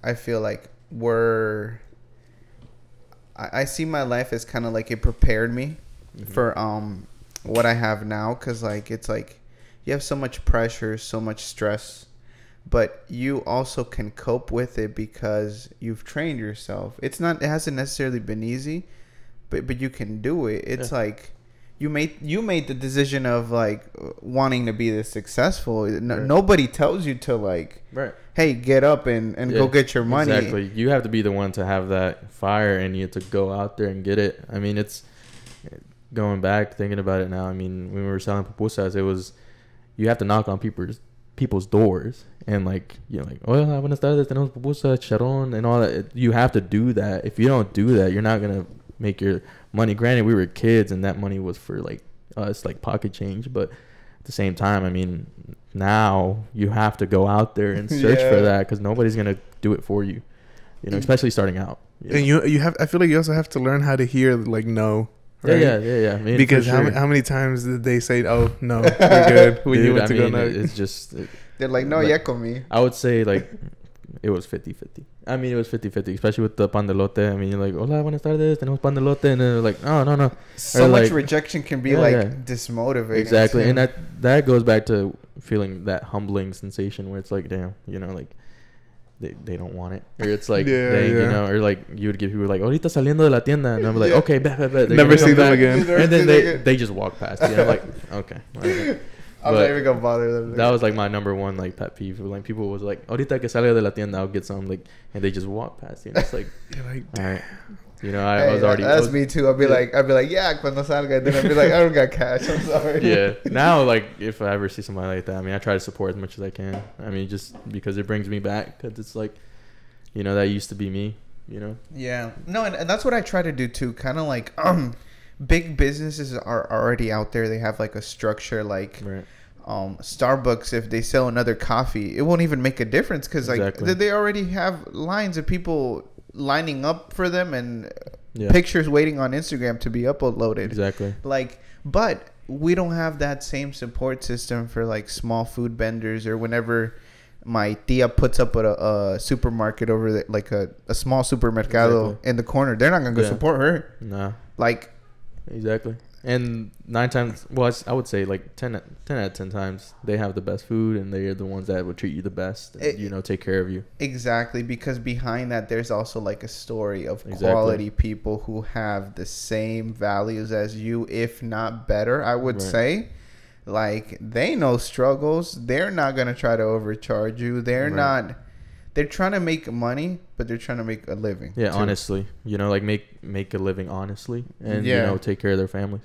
I feel like I see my life as kind of like it prepared me for what I have now, because, like, it's like you have so much pressure, so much stress, but you also can cope with it because you've trained yourself. It hasn't necessarily been easy, but you can do it. It's like you made the decision of, like, wanting to be this successful. Nobody tells you to, like, hey, get up and go get your money. Exactly. You have to be the one to have that fire in you to go out there and get it. I mean, it's going back, thinking about it now. I mean, when we were selling pupusas, it was, you have to knock on people's doors and, like, like, hola, buenas tardes, tenemos pupusa, chicharrón, and all that. You have to do that. If you don't do that, you're not going to make your money. Granted, we were kids and that money was for, like, us, like, pocket change, but at the same time, I mean, now you have to go out there and search for that, because nobody's going to do it for you, especially starting out. And you have, I feel like you also have to learn how to hear, like, no. Right? Yeah. I mean, because how many times did they say, "Oh no, we're good"? When you went to go, it's just they're like, "No, ya comí." I would say, like, it was 50-50. I mean, it was 50-50, especially with the pan de lote. I mean, you're like, hola, buenas tardes, tenemos pan de lote. And then they're like, oh, no. So much rejection can be dismotivating. Exactly. Too. And that goes back to feeling that humbling sensation where it's like, damn, you know, like, they don't want it. Or it's like, you know, or like, you would give people like, ahorita saliendo de la tienda. And I'm like, okay, bet. Never see them again. And then they just walk past you. I'm like, okay. I'm not even gonna bother them. That was like my number one like pet peeve. Like people was like, ahorita que salga de la tienda, I'll get some, like, and they just walk past you. And it's like, you're like, all right. You know, I was already. That's me too. I'd be like, yeah, cuando salga. Then I'd be like, I don't got cash. I'm sorry. Yeah. Now, like, if I ever see somebody like that, I mean, I try to support as much as I can. I mean, just because it brings me back, because it's like, you know, that used to be me. You know. Yeah. No, and that's what I try to do too. Kind of like, big businesses are already out there. They have like a structure, like. Right. Starbucks, if they sell another coffee, it won't even make a difference because like they already have lines of people lining up for them and pictures waiting on Instagram to be uploaded. Exactly. Like, but we don't have that same support system for like small food vendors, or whenever my tia puts up a supermarket over there, like a small supermercado in the corner, they're not gonna go support her. No. Like. Exactly. And 9 times, well, I would say like 10 out of 10 times, they have the best food, and they are the ones that would treat you the best, and, you know, take care of you. Exactly, because behind that, there's also like a story of quality people who have the same values as you, if not better, I would say. Like, they know struggles. They're not going to try to overcharge you. They're not... They're trying to make money, but they're trying to make a living. Yeah, too. Honestly. You know, like make a living honestly, and, you know, take care of their families.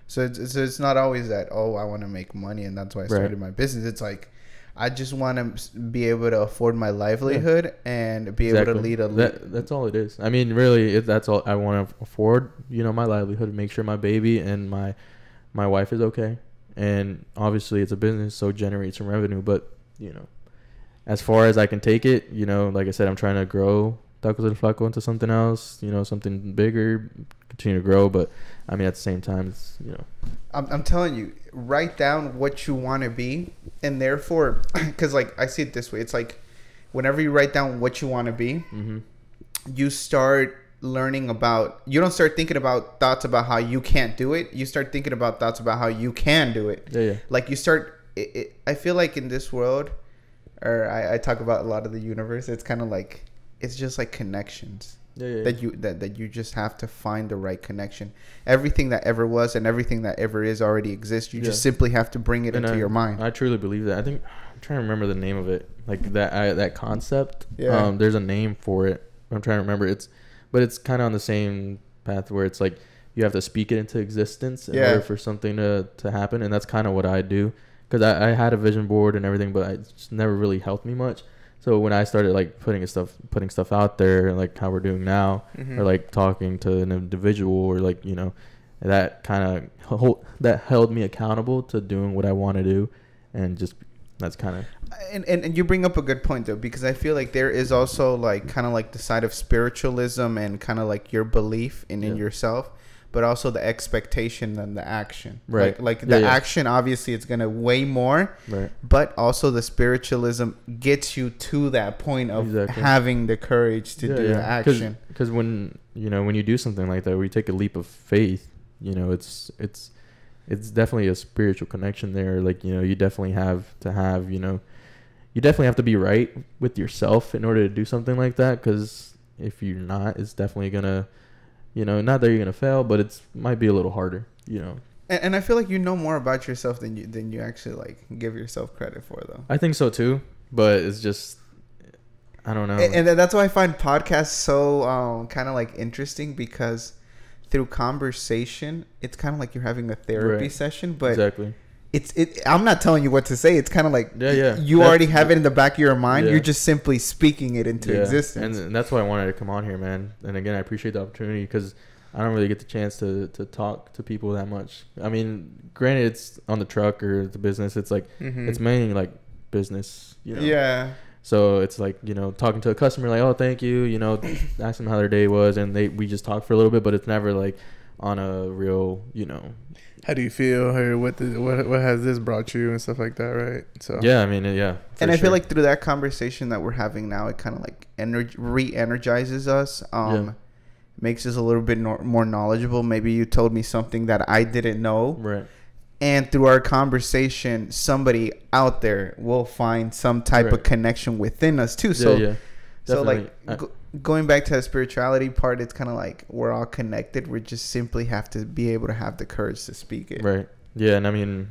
So it's not always that, oh, I want to make money and that's why I started my business. It's like, I just want to be able to afford my livelihood and be able to lead a... That's all it is. I mean, really, that's all I want to afford, you know, my livelihood, make sure my baby and my wife is okay. And obviously it's a business, so it generates some revenue. But, you know, as far as I can take it, you know, like I said, I'm trying to grow Tacos del Flaco into something else, you know, something bigger, continue to grow. But I mean, at the same time, it's, you know, I'm telling you, write down what you want to be, and therefore, because like I see it this way, it's like whenever you write down what you want to be, you start learning about, you don't start thinking about thoughts about how you can't do it. You start thinking about thoughts about how you can do it. Like you start, I feel like in this world, or I talk about a lot of the universe, it's kind of like, it's just like connections. That you just have to find the right connection. Everything that ever was and everything that ever is already exists. You just simply have to bring it into your mind. I truly believe that. I think I'm trying to remember the name of it, like that concept. There's a name for it. I'm trying to remember. But it's kind of on the same path where it's like you have to speak it into existence in order for something to happen, and that's kind of what I do. Because I had a vision board and everything, but it just never really helped me much. So when I started like putting stuff out there, like how we're doing now, or like talking to an individual, or like, you know, that kind of that held me accountable to doing what I want to do, and just that's kind of. And you bring up a good point though, because I feel like there is also like kind of like the side of spiritualism and kind of like your belief in yourself, but also the expectation and the action. Like the action, obviously it's going to weigh more, but also the spiritualism gets you to that point of having the courage to do the action. Because when you do something like that, where you take a leap of faith, you know, it's definitely a spiritual connection there. Like, you know, you definitely have to have, you know, you definitely have to be right with yourself in order to do something like that. Because if you're not, it's definitely going to, you know, not that you're gonna fail, but it's might be a little harder, you know. And I feel like you know more about yourself than you actually like give yourself credit for, though. I think so too, but it's just, I don't know. And that's why I find podcasts so kind of like interesting, because through conversation, it's kind of like you're having a therapy session, but I'm not telling you what to say. It's kind of like you already have it in the back of your mind. You're just simply speaking it into existence. And that's why I wanted to come on here, man. And again, I appreciate the opportunity, because I don't really get the chance to talk to people that much. I mean, granted, it's on the truck or the business. It's like it's mainly like business, you know. Yeah. So it's like, you know, talking to a customer, like, oh, thank you, you know, ask them how their day was, and we just talk for a little bit, but it's never like on a real, how do you feel, or what has this brought you and stuff like that, right? So yeah, I mean, yeah. And I feel like through that conversation that we're having now, it kind of like re-energizes us. Makes us a little bit more knowledgeable. Maybe you told me something that I didn't know. Right. And through our conversation, somebody out there will find some type of connection within us too. So, yeah. So like going back to the spirituality part, it's kind of like we're all connected. We just simply have to be able to have the courage to speak it. Right. Yeah. And I mean,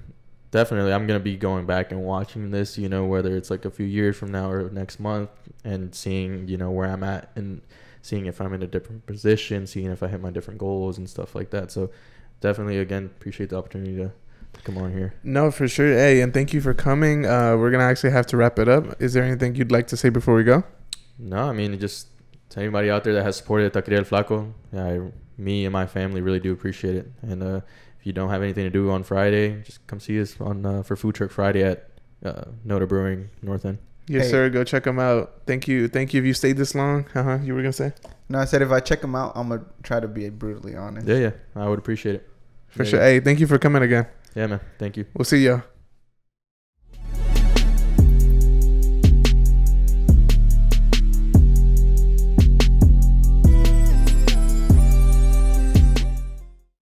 definitely, I'm going to be going back and watching this, whether it's like a few years from now or next month, and seeing, where I'm at and seeing if I'm in a different position, seeing if I hit my different goals and stuff like that. So definitely, again, appreciate the opportunity to come on here. No, for sure. Hey, and thank you for coming. We're going to actually have to wrap it up. Is there anything you'd like to say before we go? No, I mean, just to anybody out there that has supported Taqueria El Flaco, me and my family really do appreciate it. And if you don't have anything to do on Friday, just come see us on for Food Truck Friday at Noda Brewing, North End. Yes, sir. Go check them out. Thank you. If you stayed this long. You were going to say? No, I said if I check them out, I'm going to try to be brutally honest. Yeah. I would appreciate it. For sure. Hey, thank you for coming again. Yeah, man. Thank you. We'll see y'all.